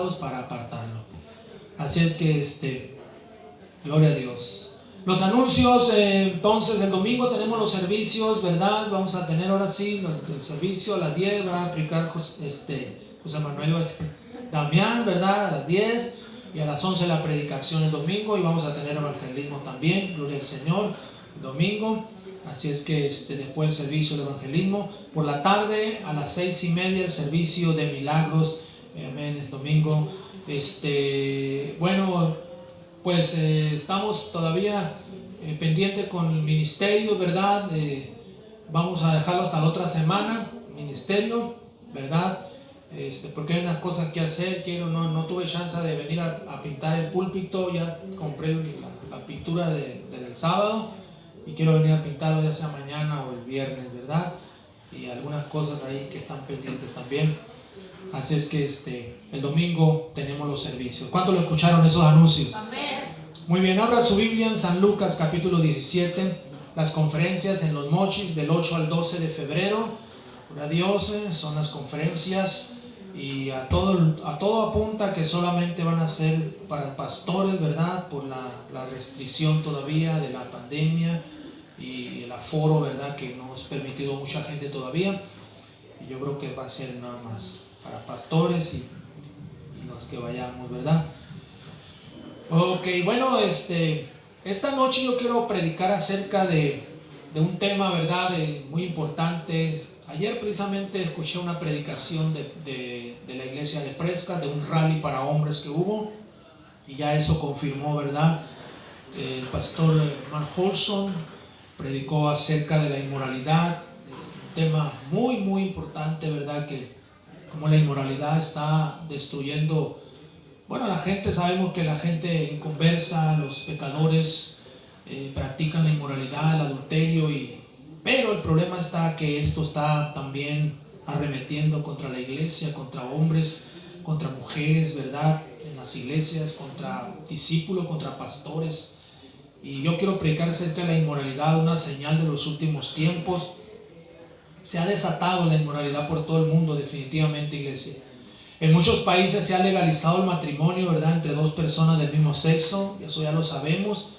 pecados para apartarlo. Así es que gloria a Dios. Los anuncios, entonces el domingo tenemos los servicios, ¿verdad? Vamos a tener ahora sí el servicio a las 10, va a aplicar José Manuel Damián, ¿verdad? A las 10 y a las 11 la predicación el domingo, y vamos a tener evangelismo también, gloria al Señor, el domingo. Así es que después el servicio de evangelismo, por la tarde a las 6:30 el servicio de milagros, amén, el domingo. Bueno, pues estamos todavía pendientes con el ministerio, ¿verdad? Vamos a dejarlo hasta la otra semana, ministerio, ¿verdad? Porque hay unas cosas que hacer. No tuve chance de venir a pintar el púlpito, ya compré la pintura del sábado y quiero venir a pintarlo ya sea mañana o el viernes, ¿verdad? Y algunas cosas ahí que están pendientes también. Así es que el domingo tenemos los servicios. ¿Cuántos lo escucharon esos anuncios? Amén. Muy bien, abra su Biblia en San Lucas capítulo 17, las conferencias en Los Mochis del 8 al 12 de febrero. Gloria a Dios, son las conferencias, y a todo apunta que solamente van a ser para pastores, ¿verdad? Por la restricción todavía de la pandemia y el aforo, ¿verdad? Que no es permitido mucha gente todavía. Y yo creo que va a ser nada más para pastores y los que vayamos, ¿verdad? Ok, bueno, esta noche yo quiero predicar acerca de un tema, ¿verdad? Muy importante. Ayer precisamente escuché una predicación de la iglesia de Prescott, de un rally para hombres que hubo, y ya eso confirmó, ¿verdad? El pastor Mark Holson predicó acerca de la inmoralidad, un tema muy, muy importante, ¿verdad? Que como la inmoralidad está destruyendo. Bueno, la gente, sabemos que la gente inconversa, los pecadores practican la inmoralidad, el adulterio, pero el problema está que esto está también arremetiendo contra la iglesia, contra hombres, contra mujeres, ¿verdad? En las iglesias, contra discípulos, contra pastores. Y yo quiero predicar acerca de la inmoralidad, una señal de los últimos tiempos. Se ha desatado la inmoralidad por todo el mundo, definitivamente, iglesia. En muchos países se ha legalizado el matrimonio, ¿verdad?, entre dos personas del mismo sexo, eso ya lo sabemos.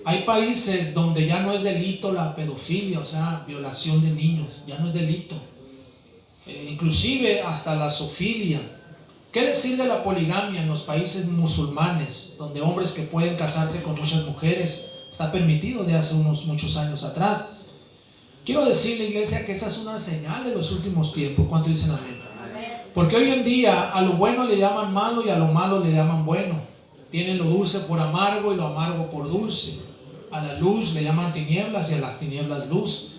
Hay países donde ya no es delito la pedofilia, o sea, violación de niños, ya no es delito. Inclusive hasta la zoofilia. ¿Qué decir de la poligamia en los países musulmanes, donde hombres que pueden casarse con muchas mujeres? Está permitido de hace muchos años atrás. Quiero decirle, iglesia, que esta es una señal de los últimos tiempos. ¿Cuánto dicen amén? Porque hoy en día a lo bueno le llaman malo y a lo malo le llaman bueno. Tienen lo dulce por amargo y lo amargo por dulce. A la luz le llaman tinieblas y a las tinieblas luz.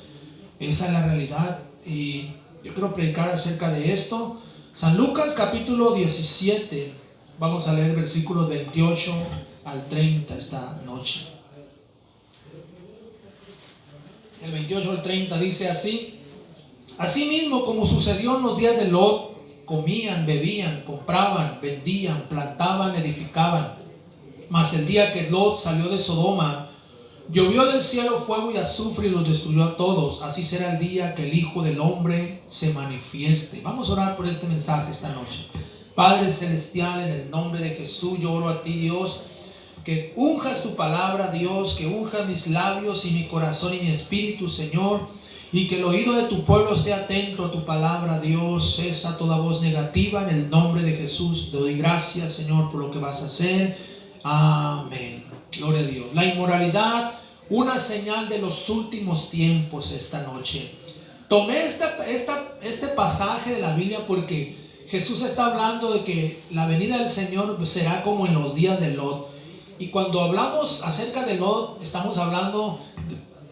Esa es la realidad, y yo quiero predicar acerca de esto. San Lucas capítulo 17, vamos a leer versículos 28 al 30 esta noche. El 28 al 30 dice así: Asimismo, como sucedió en los días de Lot, comían, bebían, compraban, vendían, plantaban, edificaban. Mas el día que Lot salió de Sodoma, llovió del cielo fuego y azufre y los destruyó a todos. Así será el día que el Hijo del Hombre se manifieste. Vamos a orar por este mensaje esta noche. Padre celestial, en el nombre de Jesús, yo oro a ti, Dios, que unjas tu palabra, Dios, que unjas mis labios y mi corazón y mi espíritu, Señor, y que el oído de tu pueblo esté atento a tu palabra, Dios. Cesa toda voz negativa, en el nombre de Jesús. Te doy gracias, Señor, por lo que vas a hacer. Amén. Gloria a Dios. La inmoralidad, una señal de los últimos tiempos esta noche. Tomé este pasaje de la Biblia porque Jesús está hablando de que la venida del Señor será como en los días de Lot. Y cuando hablamos acerca de Lot, estamos hablando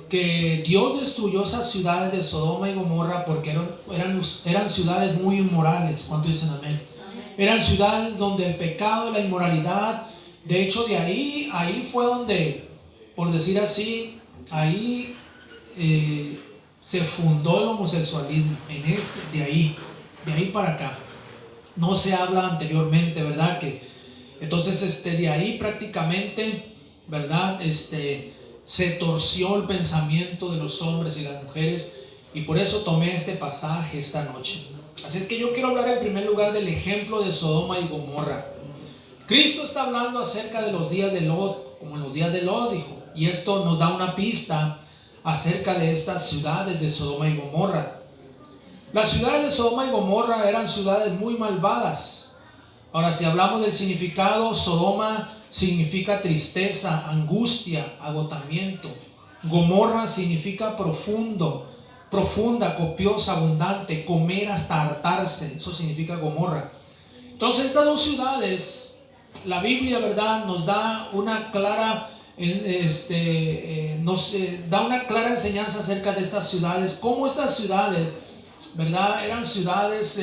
que Dios destruyó esas ciudades de Sodoma y Gomorra porque eran ciudades muy inmorales. ¿Cuánto dicen amén? Eran ciudades donde el pecado, la inmoralidad, de hecho de ahí fue donde, por decir así, ahí se fundó el homosexualismo, de ahí para acá. No se habla anteriormente, ¿verdad? Entonces de ahí prácticamente, ¿verdad? Se torció el pensamiento de los hombres y las mujeres, y por eso tomé este pasaje esta noche. Así es que yo quiero hablar en primer lugar del ejemplo de Sodoma y Gomorra. Cristo está hablando acerca de los días de Lot, como en los días de Lot, dijo. Y esto nos da una pista acerca de estas ciudades de Sodoma y Gomorra. Las ciudades de Sodoma y Gomorra eran ciudades muy malvadas. Ahora, si hablamos del significado, Sodoma significa tristeza, angustia, agotamiento. Gomorra significa profunda, copiosa, abundante, comer hasta hartarse. Eso significa Gomorra. Entonces, estas dos ciudades, la Biblia, ¿verdad?, nos da una clara da una clara enseñanza acerca de estas ciudades. Cómo estas ciudades, ¿verdad?, eran ciudades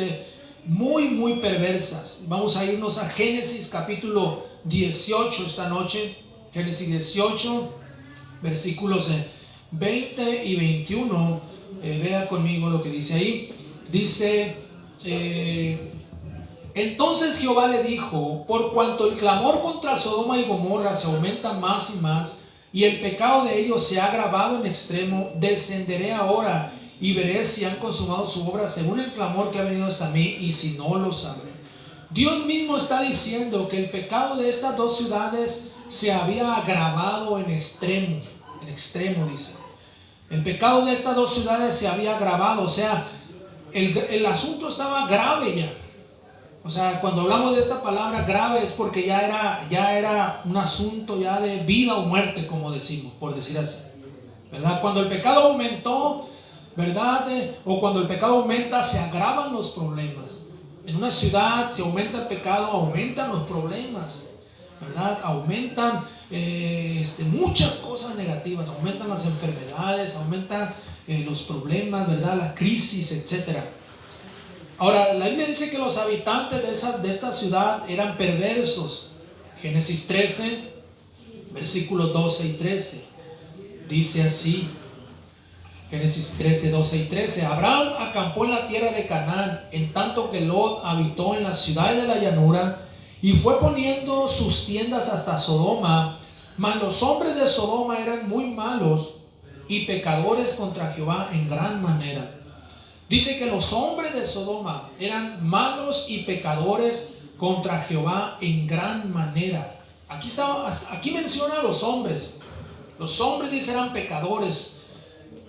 muy perversas. Vamos a irnos a Génesis capítulo 18 esta noche. Génesis 18, versículos 20 y 21. Vea conmigo lo que dice ahí. Dice: entonces Jehová le dijo: por cuanto el clamor contra Sodoma y Gomorra se aumenta más y más, y el pecado de ellos se ha agravado en extremo, descenderé ahora y veré si han consumado su obra según el clamor que ha venido hasta mí, y si no, lo sabré. Dios mismo está diciendo que el pecado de estas dos ciudades se había agravado en extremo, dice. El pecado de estas dos ciudades se había agravado, o sea, el asunto estaba grave ya. O sea, cuando hablamos de esta palabra grave es porque ya era un asunto ya de vida o muerte, como decimos, por decir así, ¿verdad? Cuando el pecado aumentó, ¿verdad? O cuando el pecado aumenta, se agravan los problemas. En una ciudad, si aumenta el pecado, aumentan los problemas, ¿verdad? Aumentan muchas cosas negativas, aumentan las enfermedades, aumentan los problemas, ¿verdad? La crisis, etcétera. Ahora, la Biblia dice que los habitantes de esta ciudad eran perversos. Génesis 13, versículos 12 y 13. Dice así. Génesis 13, 12 y 13. Abraham acampó en la tierra de Canaán, en tanto que Lot habitó en las ciudades de la llanura, y fue poniendo sus tiendas hasta Sodoma. Mas los hombres de Sodoma eran muy malos y pecadores contra Jehová en gran manera. Dice que los hombres de Sodoma eran malos y pecadores contra Jehová en gran manera. Aquí menciona a los hombres. Los hombres, dice, eran pecadores,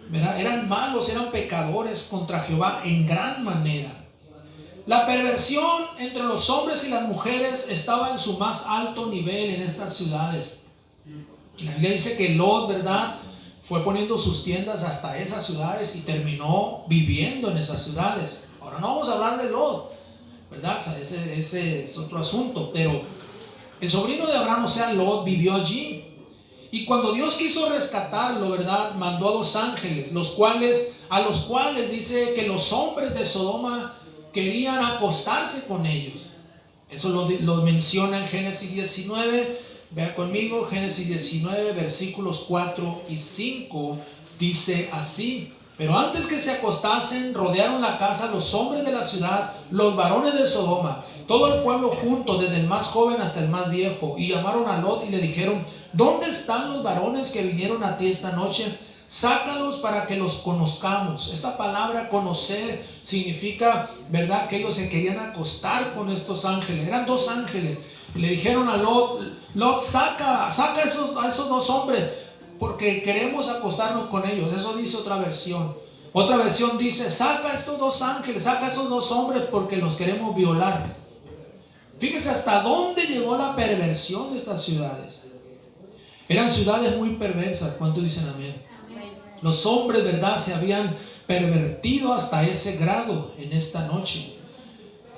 ¿verdad? Eran malos, eran pecadores contra Jehová en gran manera. La perversión entre los hombres y las mujeres estaba en su más alto nivel en estas ciudades. Y la Biblia dice que Lot, ¿verdad?, fue poniendo sus tiendas hasta esas ciudades y terminó viviendo en esas ciudades. Ahora no vamos a hablar de Lot, ¿verdad? Ese es otro asunto. Pero el sobrino de Abraham, o sea, Lot, vivió allí. Y cuando Dios quiso rescatarlo, ¿verdad?, mandó a 2 ángeles, a los cuales dice que los hombres de Sodoma querían acostarse con ellos. Eso lo menciona en Génesis 19. Vea conmigo, Génesis 19, versículos 4 y 5, dice así: pero antes que se acostasen, rodearon la casa los hombres de la ciudad, los varones de Sodoma, todo el pueblo junto, desde el más joven hasta el más viejo, y llamaron a Lot y le dijeron: ¿dónde están los varones que vinieron a ti esta noche? Sácalos para que los conozcamos. Esta palabra conocer significa, ¿verdad?, que ellos se querían acostar con estos ángeles. Eran 2 ángeles. Y le dijeron a Lot, saca a esos 2 hombres, porque queremos acostarnos con ellos. Eso dice otra versión. Otra versión dice: saca a estos 2 ángeles, saca a esos 2 hombres, porque los queremos violar. Fíjese hasta dónde llegó la perversión de estas ciudades. Eran ciudades muy perversas. ¿Cuántos dicen amén? Los hombres, ¿verdad?, se habían pervertido hasta ese grado en esta noche.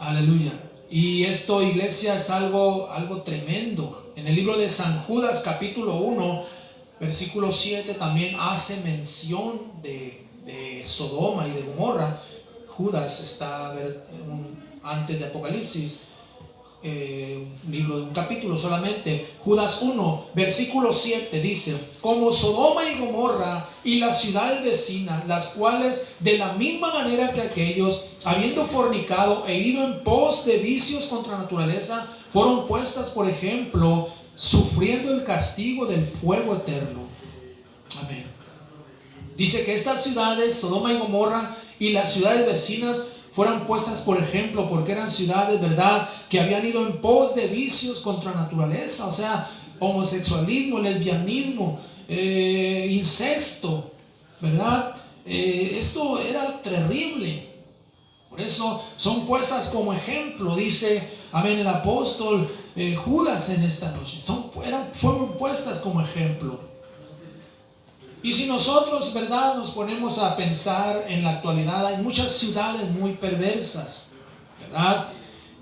Aleluya. Y esto, iglesia, es algo tremendo. En el libro de San Judas, capítulo 1, versículo 7, también hace mención de Sodoma y de Gomorra. Judas está antes de Apocalipsis, un capítulo solamente. Judas 1, versículo 7 dice: como Sodoma y Gomorra y las ciudades vecinas, las cuales de la misma manera que aquellos, habiendo fornicado e ido en pos de vicios contra naturaleza, fueron puestas por ejemplo, sufriendo el castigo del fuego eterno. Amén. Dice que estas ciudades, Sodoma y Gomorra y las ciudades vecinas, fueran puestas por ejemplo, porque eran ciudades, ¿verdad?, que habían ido en pos de vicios contra naturaleza, o sea, homosexualismo, lesbianismo, incesto, ¿verdad? Esto era terrible. Por eso son puestas como ejemplo, dice, amén, el apóstol Judas en esta noche. Fueron puestas como ejemplo. Y si nosotros, ¿verdad?, nos ponemos a pensar en la actualidad, hay muchas ciudades muy perversas, ¿verdad?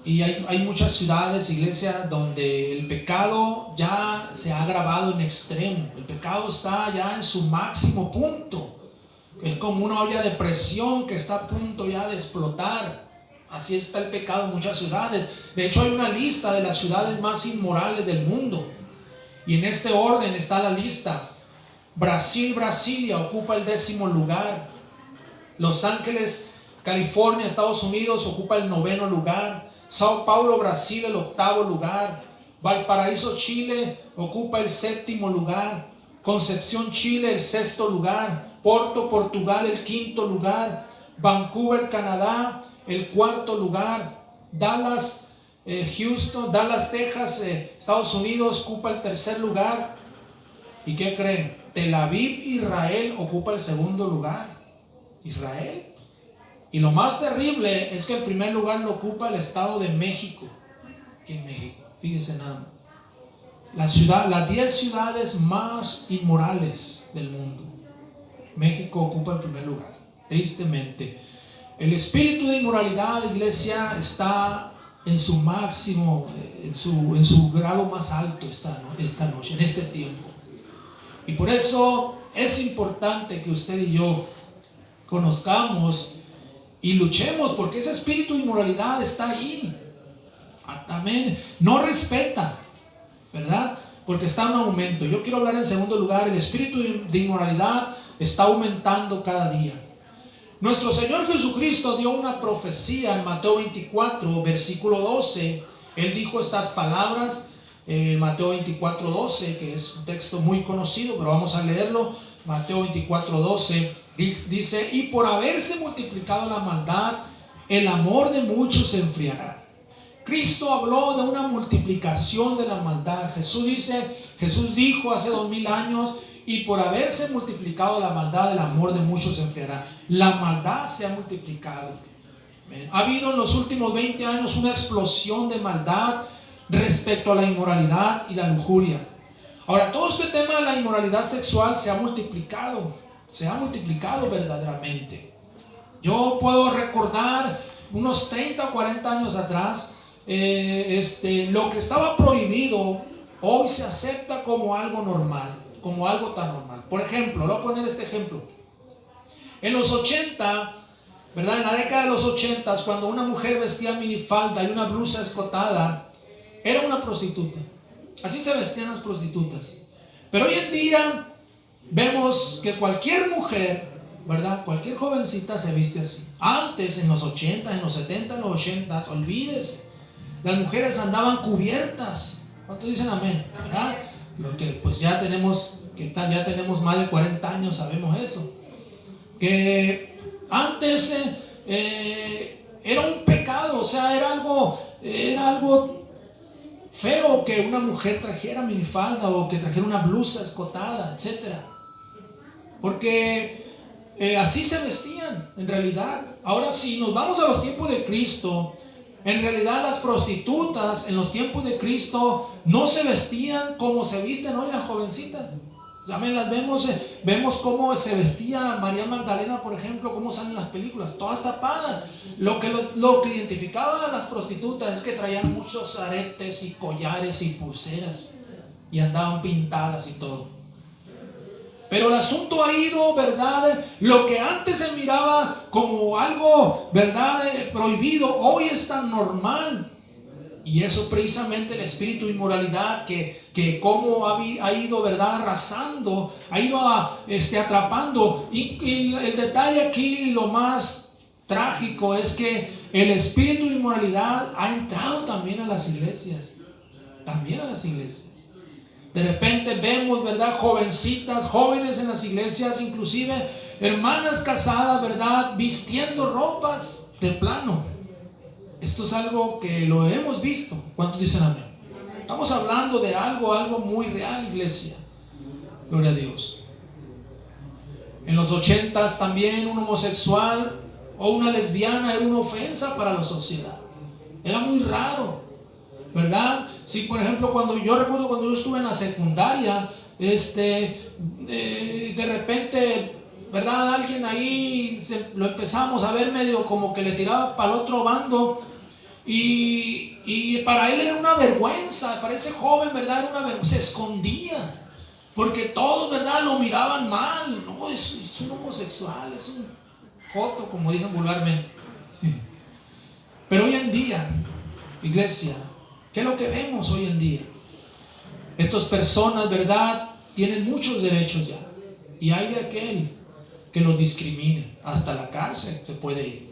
Y hay muchas ciudades, iglesias, donde el pecado ya se ha agravado en extremo. El pecado está ya en su máximo punto. Es como una olla de presión que está a punto ya de explotar. Así está el pecado en muchas ciudades. De hecho, hay una lista de las ciudades más inmorales del mundo. Y en este orden está la lista. Brasilia ocupa el 10º lugar. Los Ángeles, California, Estados Unidos ocupa el 9º lugar. Sao Paulo, Brasil, el 8º lugar. Valparaíso, Chile ocupa el 7º lugar. Concepción, Chile, el 6º lugar. Porto, Portugal, el 5º lugar. Vancouver, Canadá, el 4º lugar. Dallas, Texas, Estados Unidos ocupa el 3er lugar. ¿Y qué creen? Tel Aviv, Israel ocupa el 2º lugar. Israel. Y lo más terrible es que el 1er lugar lo ocupa el estado de México. Aquí en México, fíjense nada más. Las 10 ciudades más inmorales del mundo. México ocupa el 1er lugar, tristemente. El espíritu de inmoralidad, iglesia, está en su máximo, en su grado más alto esta noche, en este tiempo. Y por eso es importante que usted y yo conozcamos y luchemos, porque ese espíritu de inmoralidad está ahí. Amén. No respeta, ¿verdad? Porque está en aumento. Yo quiero hablar en segundo lugar, el espíritu de inmoralidad está aumentando cada día. Nuestro Señor Jesucristo dio una profecía en Mateo 24, versículo 12. Él dijo estas palabras, Mateo 24, 12, que es un texto muy conocido, pero vamos a leerlo. Mateo 24, 12 dice: y por haberse multiplicado la maldad, el amor de muchos se enfriará. Cristo habló de una multiplicación de la maldad. Jesús dijo hace 2000 años: y por haberse multiplicado la maldad, el amor de muchos se enfriará. La maldad se ha multiplicado. Ha habido en los últimos 20 años una explosión de maldad respecto a la inmoralidad y la lujuria. Ahora, todo este tema de la inmoralidad sexual se ha multiplicado verdaderamente. Yo puedo recordar unos 30 o 40 años atrás, lo que estaba prohibido hoy se acepta como algo normal, como algo tan normal. Por ejemplo, le voy a poner este ejemplo. En los 80, ¿verdad? En la década de los 80, cuando una mujer vestía minifalda y una blusa escotada, era una prostituta. Así se vestían las prostitutas. Pero hoy en día vemos que cualquier mujer, ¿verdad?, cualquier jovencita se viste así. Antes, en los 80, en los 70, en los 80, olvídese, las mujeres andaban cubiertas. ¿Cuántos dicen amén? ¿Verdad? Lo que pues ya tenemos más de 40 años, sabemos eso. Que antes era un pecado, o sea, era algo feo que una mujer trajera minifalda o que trajera una blusa escotada, etcétera. Porque así se vestían en realidad. Ahora, si nos vamos a los tiempos de Cristo, en realidad las prostitutas en los tiempos de Cristo no se vestían como se visten hoy las jovencitas. ¿Saben? Las vemos cómo se vestía María Magdalena, por ejemplo, cómo salen las películas, todas tapadas. Lo que identificaba a las prostitutas es que traían muchos aretes y collares y pulseras y andaban pintadas y todo. Pero el asunto ha ido, ¿verdad? Lo que antes se miraba como algo, ¿verdad?, prohibido, hoy es tan normal. Y eso precisamente el espíritu de inmoralidad que como ha ido, ¿verdad?, arrasando, ha ido atrapando. Y el detalle aquí, lo más trágico, es que el espíritu de inmoralidad ha entrado también a las iglesias. También a las iglesias. De repente vemos, ¿verdad?, jovencitas, jóvenes en las iglesias, inclusive hermanas casadas, ¿verdad?, vistiendo ropas de plano. Esto es algo que lo hemos visto. ¿Cuántos dicen amén? Estamos hablando de algo muy real, iglesia. Gloria a Dios. En los 80s también un homosexual o una lesbiana era una ofensa para la sociedad. Era muy raro, ¿verdad? Si por ejemplo yo recuerdo cuando yo estuve en la secundaria, de repente, ¿verdad? Alguien ahí lo empezamos a ver medio como que le tiraba para el otro bando. Y para él era una vergüenza, para ese joven, ¿verdad? Era una vergüenza, se escondía, porque todos, ¿verdad? Lo miraban mal. No, es un homosexual, es un joto, como dicen vulgarmente. Pero hoy en día, iglesia, ¿qué es lo que vemos hoy en día? Estas personas, ¿verdad? Tienen muchos derechos ya, y hay de aquel que los discrimine, hasta la cárcel se puede ir.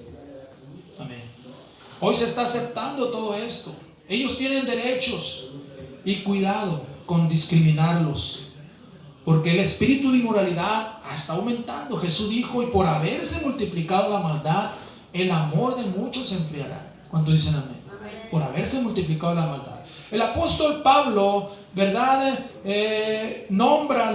Amén. Hoy se está aceptando todo esto. Ellos tienen derechos, y cuidado con discriminarlos, porque el espíritu de inmoralidad está aumentando. Jesús dijo: y por haberse multiplicado la maldad, el amor de muchos se enfriará. ¿Cuántos dicen amén? Por haberse multiplicado la maldad. El apóstol Pablo, ¿verdad? Nombra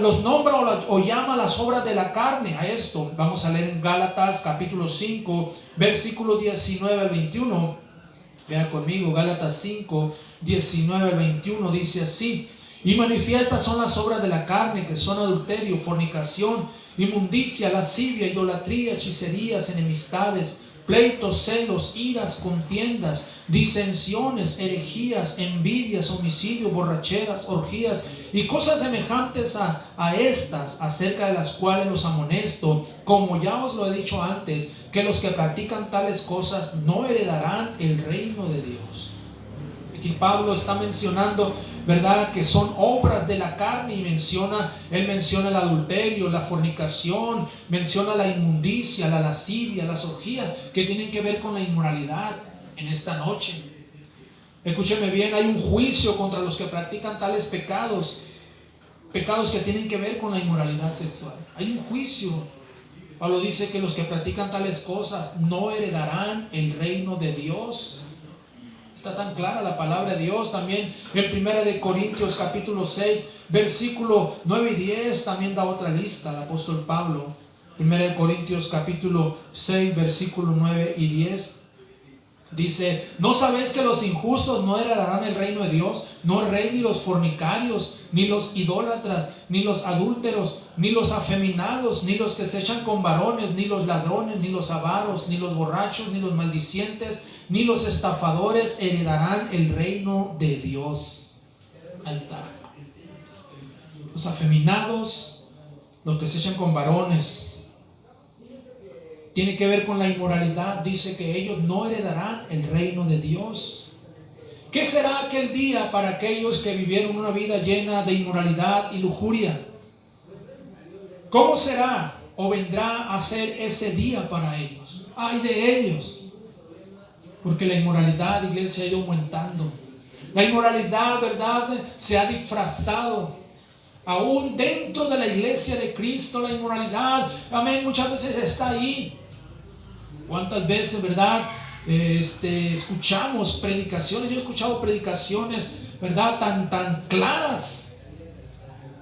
o llama las obras de la carne a esto. Vamos a leer en Gálatas capítulo 5, versículo 19 al 21. Vea conmigo, Gálatas 5, 19 al 21, dice así: y manifiestas son las obras de la carne, que son adulterio, fornicación, inmundicia, lascivia, idolatría, hechicerías, enemistades, pleitos, celos, iras, contiendas, disensiones, herejías, envidias, homicidios, borracheras, orgías y cosas semejantes a estas, acerca de las cuales los amonesto, como ya os lo he dicho antes, que los que practican tales cosas no heredarán el reino de Dios. Aquí Pablo está mencionando, ¿verdad?, que son obras de la carne, y él menciona el adulterio, la fornicación, menciona la inmundicia, la lascivia, las orgías, que tienen que ver con la inmoralidad. En esta noche, escúcheme bien, hay un juicio contra los que practican tales pecados que tienen que ver con la inmoralidad sexual. Hay un juicio. Pablo dice que los que practican tales cosas no heredarán el reino de Dios. Está tan clara la palabra de Dios. También en 1 Corintios capítulo 6, versículo 9 y 10, también da otra lista el apóstol Pablo. 1 Corintios capítulo 6, versículo 9 y 10. Dice: ¿no sabéis que los injustos no heredarán el reino de Dios? No el rey, ni los fornicarios, ni los idólatras, ni los adúlteros, ni los afeminados, ni los que se echan con varones, ni los ladrones, ni los avaros, ni los borrachos, ni los maldicientes, ni los estafadores heredarán el reino de Dios. Ahí está. Los afeminados, los que se echan con varones, tiene que ver con la inmoralidad. Dice que ellos no heredarán el reino de Dios. ¿Qué será aquel día para aquellos que vivieron una vida llena de inmoralidad y lujuria? ¿Cómo será o vendrá a ser ese día para ellos? ¡Ay de ellos! Porque la inmoralidad, iglesia, ha ido aumentando. La inmoralidad, ¿verdad?, se ha disfrazado. Aún dentro de la iglesia de Cristo, la inmoralidad, amén, muchas veces está ahí. ¿Cuántas veces, verdad, escuchamos predicaciones? Yo he escuchado predicaciones, ¿verdad?, tan claras.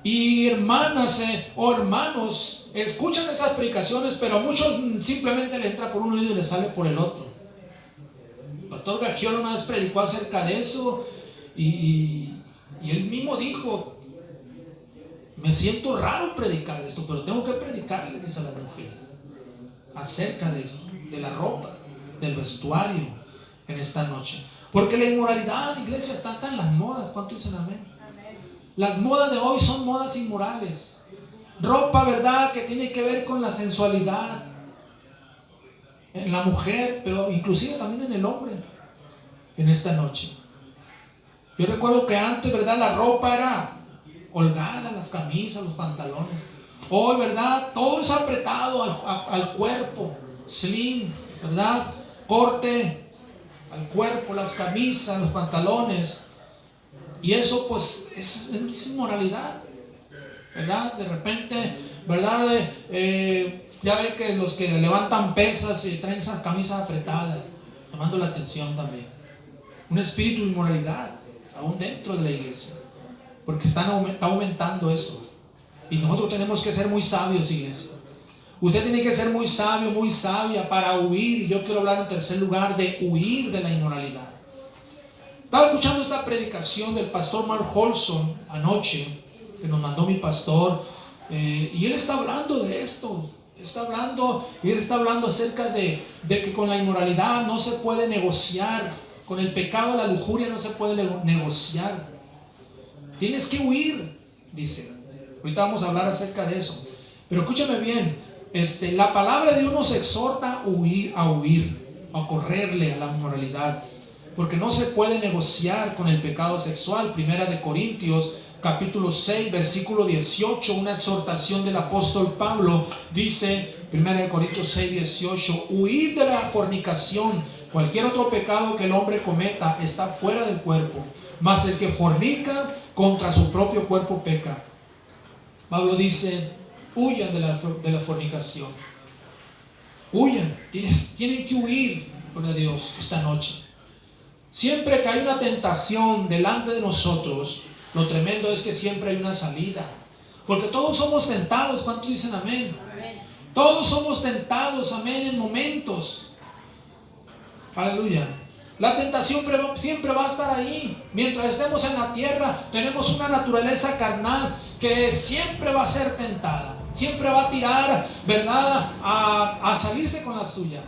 Y hermanas o hermanos escuchan esas predicaciones, pero a muchos simplemente le entra por un oído y le sale por el otro. El pastor Gagiola una vez predicó acerca de eso, y él mismo dijo: me siento raro predicar esto, pero tengo que predicarles, dice, a las mujeres, acerca de esto, de la ropa, del vestuario, en esta noche. Porque la inmoralidad, iglesia, está hasta en las modas. ¿Cuántos dicen amén? Las modas de hoy son modas inmorales. Ropa, ¿verdad?, que tiene que ver con la sensualidad en la mujer, pero inclusive también en el hombre, en esta noche. Yo recuerdo que antes, ¿verdad?, la ropa era holgada, las camisas, los pantalones. Hoy, ¿verdad?, todo es apretado al cuerpo, slim, ¿verdad?, corte al cuerpo, las camisas, los pantalones. Y eso pues es inmoralidad, ¿verdad? De repente, ¿verdad?, Ya ve que los que levantan pesas y traen esas camisas apretadas, llamando la atención también. Un espíritu de inmoralidad, aún dentro de la iglesia, porque está aumentando eso. Y nosotros tenemos que ser muy sabios, iglesia. Usted tiene que ser muy sabio, muy sabia para huir. Y yo quiero hablar en tercer lugar de huir de la inmoralidad. Estaba escuchando esta predicación del pastor Mark Holson anoche, que nos mandó mi pastor, y él está hablando de esto. Él está hablando acerca de que con la inmoralidad no se puede negociar. Con el pecado, la lujuria no se puede negociar. Tienes que huir, dice. Ahorita vamos a hablar acerca de eso. Pero escúchame bien, la palabra de Dios nos exhorta a huir, a correrle a la inmoralidad. Porque no se puede negociar con el pecado sexual. Primera de Corintios capítulo 6 versículo 18, una exhortación del apóstol Pablo, dice, Primera de Corintios 6, 18, huid de la fornicación. Cualquier otro pecado que el hombre cometa está fuera del cuerpo, mas el que fornica contra su propio cuerpo peca. Pablo dice, huyan de la fornicación. Huyan, tienen que huir, gloria a Dios, esta noche. Siempre que hay una tentación delante de nosotros, lo tremendo es que siempre hay una salida. Porque todos somos tentados. ¿Cuántos dicen amén? Amén. Todos somos tentados, amén, en momentos. Aleluya. La tentación siempre va a estar ahí. Mientras estemos en la tierra, tenemos una naturaleza carnal que siempre va a ser tentada. Siempre va a tirar, ¿verdad?, a salirse con la suya.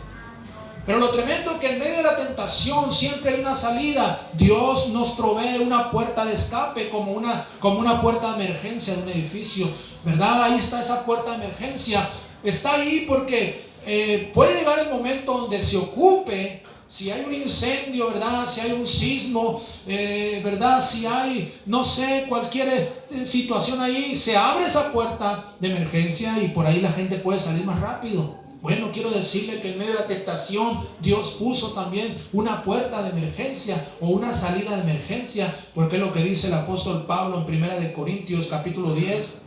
Pero lo tremendo es que en medio de la tentación siempre hay una salida. Dios nos provee una puerta de escape, como una puerta de emergencia de un edificio, ¿verdad? Ahí está esa puerta de emergencia. Está ahí porque puede llegar el momento donde se ocupe. Si hay un incendio, ¿verdad? Si hay un sismo, ¿verdad? Si hay, no sé, cualquier situación ahí, se abre esa puerta de emergencia y por ahí la gente puede salir más rápido. Bueno, quiero decirle que en medio de la tentación Dios puso también una puerta de emergencia o una salida de emergencia, porque es lo que dice el apóstol Pablo en Primera de Corintios capítulo 10.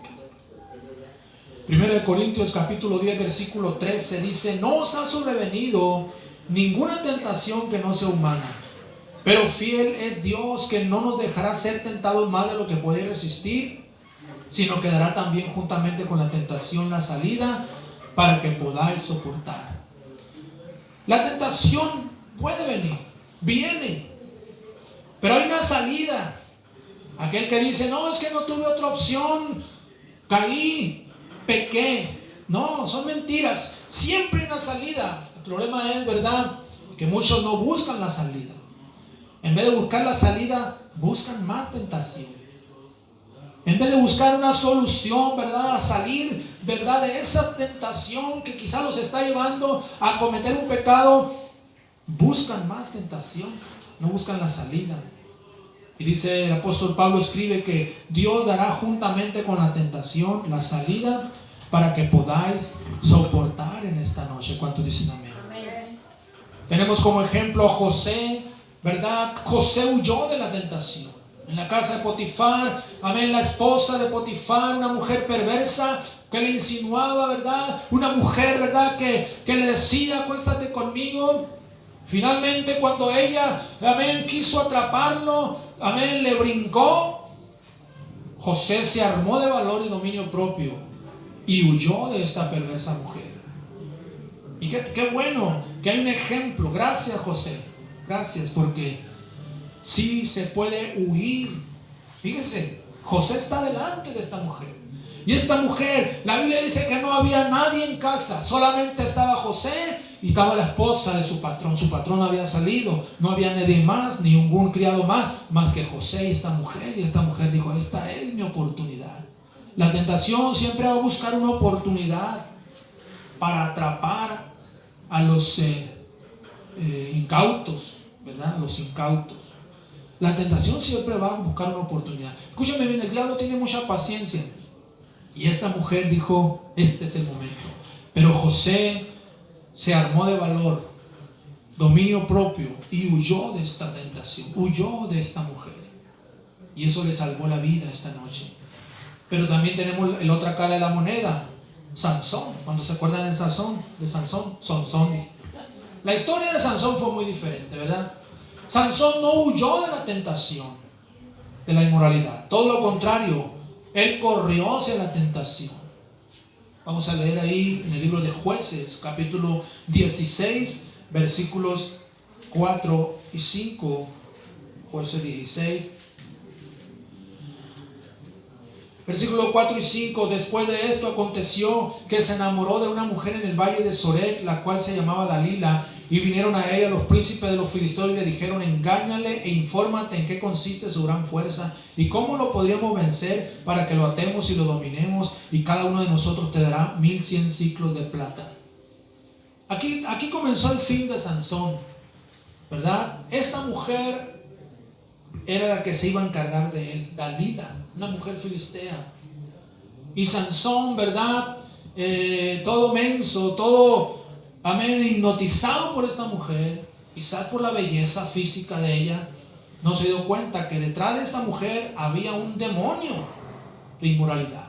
Primera de Corintios capítulo 10 versículo 13 dice, no os ha sobrevenido ninguna tentación que no sea humana, pero fiel es Dios, que no nos dejará ser tentados más de lo que puede resistir, sino que dará también juntamente con la tentación la salida para que podáis soportar. La tentación puede venir, viene, pero hay una salida. Aquel que dice, no, es que no tuve otra opción, caí, pequé. No, son mentiras. Siempre hay una salida. El problema es, ¿verdad?, que muchos no buscan la salida. En vez de buscar la salida, buscan más tentación. En vez de buscar una solución, ¿verdad?, a salir, ¿verdad?, de esa tentación que quizá los está llevando a cometer un pecado, buscan más tentación, no buscan la salida. Y dice el apóstol Pablo, escribe que Dios dará juntamente con la tentación la salida para que podáis soportar en esta noche. ¿Cuántos dicen amén? Amén. Tenemos como ejemplo a José, ¿verdad? José huyó de la tentación. En la casa de Potifar, amén, la esposa de Potifar, una mujer perversa que le insinuaba, ¿verdad? Una mujer, ¿verdad?, que le decía, acuéstate conmigo. Finalmente, cuando ella, amén, quiso atraparlo, amén, le brincó. José se armó de valor y dominio propio y huyó de esta perversa mujer. Y qué bueno que hay un ejemplo. Gracias, José. Gracias, porque sí se puede huir. Fíjese, José está delante de esta mujer. Y esta mujer, la Biblia dice que no había nadie en casa, solamente estaba José y estaba la esposa de su patrón. Su patrón había salido, no había nadie más, ni ningún criado más que José y esta mujer. Y esta mujer dijo, esta es mi oportunidad. La tentación siempre va a buscar una oportunidad para atrapar a los incautos, ¿verdad? Los incautos. La tentación siempre va a buscar una oportunidad. Escúchame bien, el diablo tiene mucha paciencia. Y esta mujer dijo, este es el momento. Pero José se armó de valor, dominio propio, y huyó de esta tentación, huyó de esta mujer. Y eso le salvó la vida esta noche. Pero también tenemos la otra cara de la moneda. Sansón. Cuando se acuerdan de Sansón, Sansón. La historia de Sansón fue muy diferente, ¿verdad? Sansón no huyó de la tentación, de la inmoralidad. Todo lo contrario, él corrió hacia la tentación. Vamos a leer ahí en el libro de Jueces, capítulo 16, versículos 4 y 5. Jueces 16. Versículo 4 y 5. Después de esto aconteció que se enamoró de una mujer en el valle de Sorek, la cual se llamaba Dalila, y vinieron a ella los príncipes de los filisteos y le dijeron: engáñale e infórmate en qué consiste su gran fuerza y cómo lo podríamos vencer para que lo atemos y lo dominemos, y cada uno de nosotros te dará 1100 siclos de plata. Aquí comenzó el fin de Sansón, ¿verdad? Esta mujer era la que se iba a encargar de él, Dalila, una mujer filistea. Y Sansón, ¿verdad? Todo menso, todo, amén, hipnotizado por esta mujer, quizás por la belleza física de ella, no se dio cuenta que detrás de esta mujer había un demonio de inmoralidad.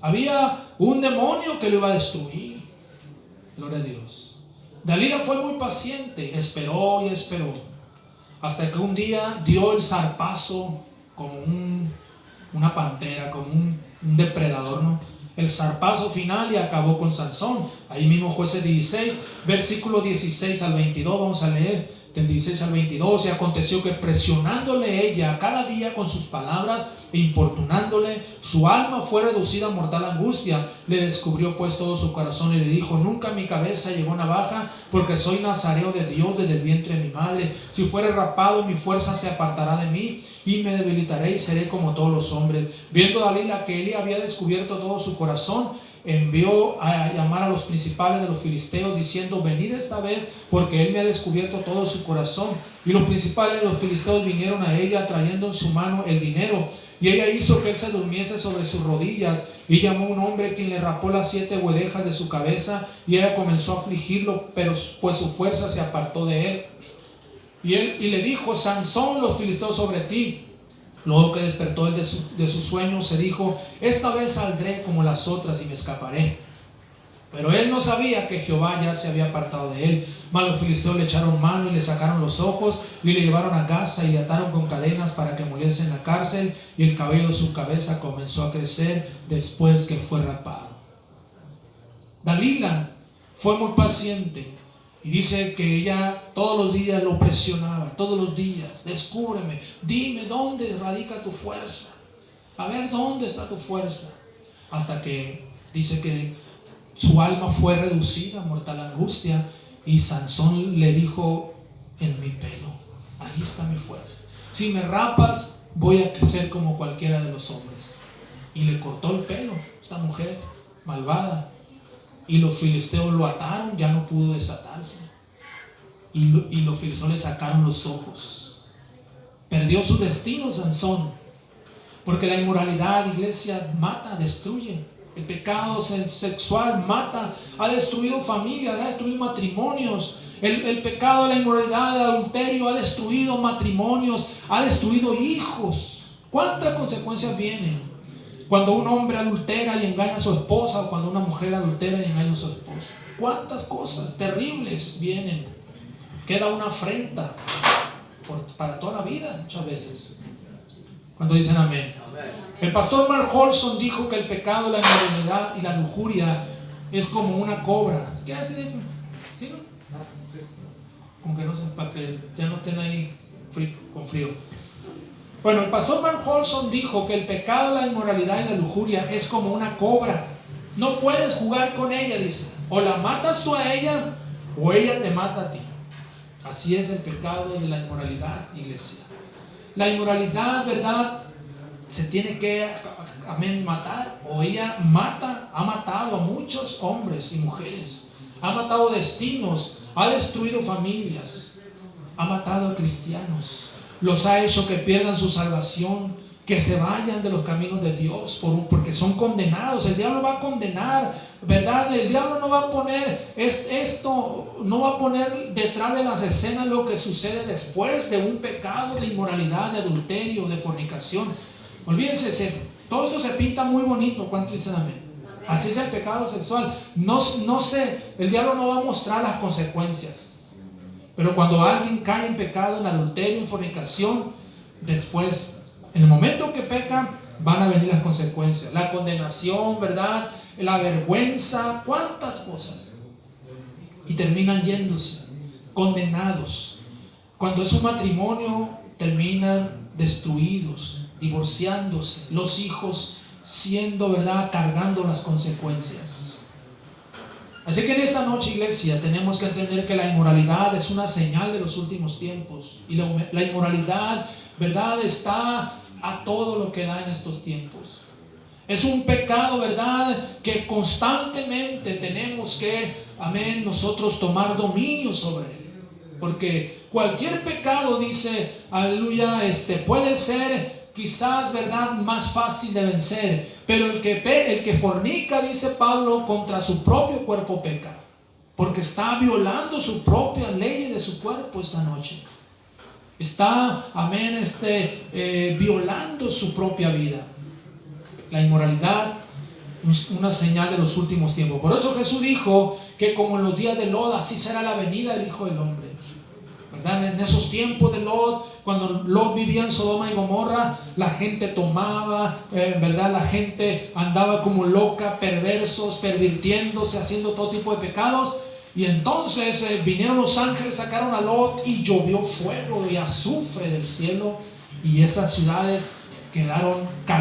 Había un demonio que lo iba a destruir. Gloria a Dios. Dalila fue muy paciente, esperó y esperó, hasta que un día dio el zarpazo como una pantera, como un depredador, ¿no? El zarpazo final, y acabó con Sansón. Ahí mismo Jueces 16, versículo 16 al 22, vamos a leer del 16 al 22. Y aconteció que presionándole ella cada día con sus palabras e importunándole, su alma fue reducida a mortal angustia. Le descubrió pues todo su corazón y le dijo: nunca mi cabeza llegó navaja, porque soy nazareo de Dios desde el vientre de mi madre. Si fuere rapado, mi fuerza se apartará de mí y me debilitaré y seré como todos los hombres. Viendo Dalila que él había descubierto todo su corazón, envió a llamar a los principales de los filisteos, diciendo: venid esta vez, porque él me ha descubierto todo su corazón. Y los principales de los filisteos vinieron a ella, trayendo en su mano el dinero. Y ella hizo que él se durmiese sobre sus rodillas, y llamó a un hombre, quien le rapó las 7 huedejas de su cabeza, y ella comenzó a afligirlo, pero pues su fuerza se apartó de él. Y le dijo: Sansón, los filisteos sobre ti. Luego que despertó él de su sueño, se dijo: esta vez saldré como las otras y me escaparé. Pero él no sabía que Jehová ya se había apartado de él. Mas los filisteos le echaron mano y le sacaron los ojos y le llevaron a Gaza y le ataron con cadenas para que muriese en la cárcel, y el cabello de su cabeza comenzó a crecer después que fue rapado. Dalila fue muy paciente, y dice que ella todos los días lo presionaba, todos los días: descúbreme, dime dónde radica tu fuerza, a ver dónde está tu fuerza. Hasta que dice que su alma fue reducida a mortal angustia, y Sansón le dijo: en mi pelo, ahí está mi fuerza. Si me rapas, voy a ser como cualquiera de los hombres. Y le cortó el pelo, esta mujer malvada. Y los filisteos lo ataron, ya no pudo desatarse. Y los filisteos le sacaron los ojos. Perdió su destino Sansón, porque la inmoralidad, iglesia, mata, destruye. El pecado sexual mata, ha destruido familias, ha destruido matrimonios. El pecado de la inmoralidad, el adulterio, ha destruido matrimonios, ha destruido hijos. ¿Cuántas consecuencias vienen cuando un hombre adultera y engaña a su esposa, o cuando una mujer adultera y engaña a su esposo? ¿Cuántas cosas terribles vienen? Queda una afrenta para toda la vida muchas veces. Cuando dicen amén. El pastor Mark Holson dijo que el pecado, la inmoralidad y la lujuria es como una cobra. ¿Qué hace? ¿Sí, no? Como que no sé, para que ya no estén ahí con frío. Bueno, el pastor Mark Holson dijo que el pecado, la inmoralidad y la lujuria es como una cobra. No puedes jugar con ella, dice. O la matas tú a ella, o ella te mata a ti. Así es el pecado de la inmoralidad, iglesia. La inmoralidad, ¿verdad?, se tiene que, amén, matar. O ella ha matado a muchos hombres y mujeres. Ha matado destinos, ha destruido familias, ha matado a cristianos. Los ha hecho que pierdan su salvación, que se vayan de los caminos de Dios porque son condenados. El diablo va a condenar, ¿verdad? El diablo no va a poner no va a poner detrás de las escenas lo que sucede después de un pecado de inmoralidad, de adulterio, de fornicación. Olvídense, todo esto se pinta muy bonito. ¿Cuánto dicen amén? Así es el pecado sexual. No sé, el diablo no va a mostrar las consecuencias. Pero cuando alguien cae en pecado, en adulterio, en fornicación, después, en el momento que peca, van a venir las consecuencias. La condenación, ¿verdad? La vergüenza, cuántas cosas. Y terminan yéndose, condenados. Cuando es un matrimonio, terminan destruidos, divorciándose, los hijos siendo, ¿verdad?, cargando las consecuencias. Así que en esta noche, iglesia, tenemos que entender que la inmoralidad es una señal de los últimos tiempos. Y la inmoralidad, ¿verdad?, está a todo lo que da en estos tiempos. Es un pecado, ¿verdad?, que constantemente tenemos que, amén, nosotros tomar dominio sobre él. Porque cualquier pecado, dice, aleluya, puede ser quizás, ¿verdad?, más fácil de vencer. Pero el que fornica, dice Pablo, contra su propio cuerpo peca. Porque está violando su propia ley de su cuerpo esta noche. Está, amén, violando su propia vida. La inmoralidad es una señal de los últimos tiempos. Por eso Jesús dijo que como en los días de Lot, así será la venida del Hijo del Hombre. ¿Verdad? En esos tiempos de Lot, cuando Lot vivía en Sodoma y Gomorra, la gente tomaba, ¿verdad? La gente andaba como loca, perversos, pervirtiéndose, haciendo todo tipo de pecados. Y entonces vinieron los ángeles, sacaron a Lot y llovió fuego y azufre del cielo. Y esas ciudades quedaron calientes.